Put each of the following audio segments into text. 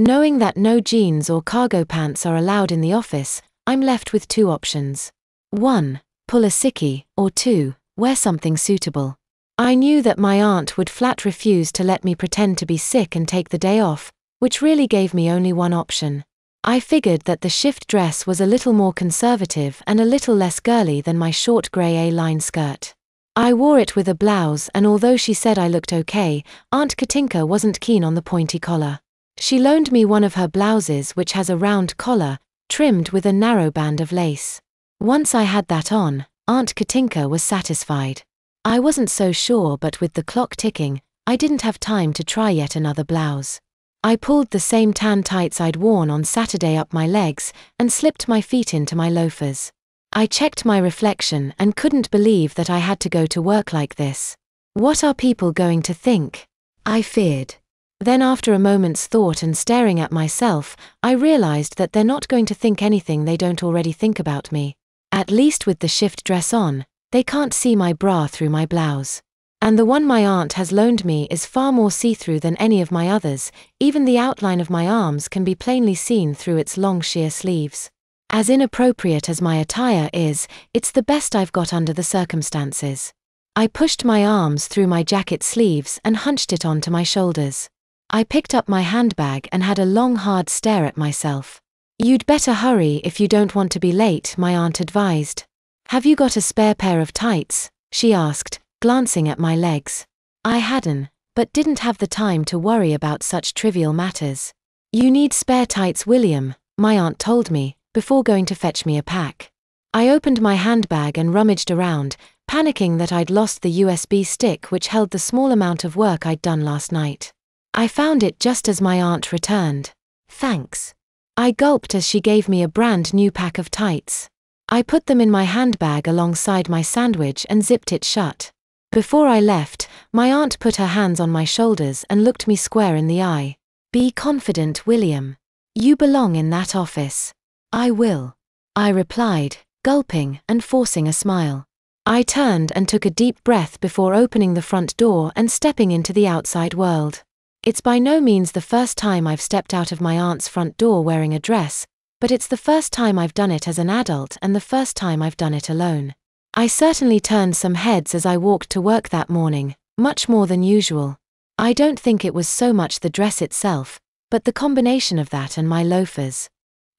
Knowing that no jeans or cargo pants are allowed in the office, I'm left with two options. 1. Pull a sickie, or 2. Wear something suitable. I knew that my aunt would flat refuse to let me pretend to be sick and take the day off, which really gave me only one option. I figured that the shift dress was a little more conservative and a little less girly than my short grey A-line skirt. I wore it with a blouse, and although she said I looked okay, Aunt Katinka wasn't keen on the pointy collar. She loaned me one of her blouses which has a round collar, trimmed with a narrow band of lace. Once I had that on, Aunt Katinka was satisfied. I wasn't so sure, but with the clock ticking, I didn't have time to try yet another blouse. I pulled the same tan tights I'd worn on Saturday up my legs and slipped my feet into my loafers. I checked my reflection and couldn't believe that I had to go to work like this. What are people going to think? I feared. Then after a moment's thought and staring at myself, I realized that they're not going to think anything they don't already think about me. At least with the shift dress on, they can't see my bra through my blouse. And the one my aunt has loaned me is far more see-through than any of my others. Even the outline of my arms can be plainly seen through its long sheer sleeves. As inappropriate as my attire is, it's the best I've got under the circumstances. I pushed my arms through my jacket sleeves and hunched it onto my shoulders. I picked up my handbag and had a long hard stare at myself. "You'd better hurry if you don't want to be late," my aunt advised. "Have you got a spare pair of tights?" she asked, glancing at my legs. I hadn't, but didn't have the time to worry about such trivial matters. "You need spare tights, William," my aunt told me, before going to fetch me a pack. I opened my handbag and rummaged around, panicking that I'd lost the USB stick which held the small amount of work I'd done last night. I found it just as my aunt returned. "Thanks." I gulped as she gave me a brand new pack of tights. I put them in my handbag alongside my sandwich and zipped it shut. Before I left, my aunt put her hands on my shoulders and looked me square in the eye. "Be confident, William. You belong in that office." "I will," I replied, gulping and forcing a smile. I turned and took a deep breath before opening the front door and stepping into the outside world. It's by no means the first time I've stepped out of my aunt's front door wearing a dress, but it's the first time I've done it as an adult and the first time I've done it alone. I certainly turned some heads as I walked to work that morning, much more than usual. I don't think it was so much the dress itself, but the combination of that and my loafers.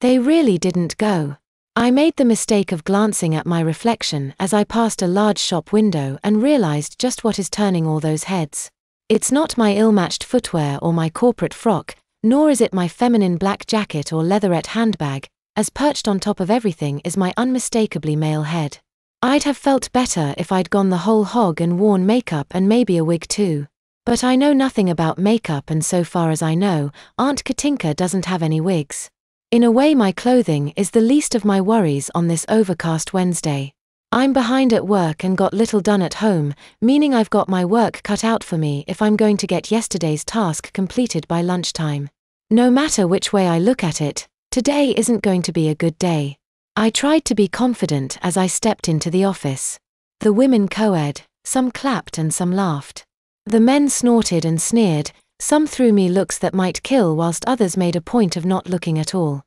They really didn't go. I made the mistake of glancing at my reflection as I passed a large shop window and realized just what is turning all those heads. It's not my ill-matched footwear or my corporate frock, nor is it my feminine black jacket or leatherette handbag, as perched on top of everything is my unmistakably male head. I'd have felt better if I'd gone the whole hog and worn makeup and maybe a wig too. But I know nothing about makeup, and so far as I know, Aunt Katinka doesn't have any wigs. In a way, my clothing is the least of my worries on this overcast Wednesday. I'm behind at work and got little done at home, meaning I've got my work cut out for me if I'm going to get yesterday's task completed by lunchtime. No matter which way I look at it, today isn't going to be a good day. I tried to be confident as I stepped into the office. The women co-ed, some clapped and some laughed. The men snorted and sneered, some threw me looks that might kill whilst others made a point of not looking at all.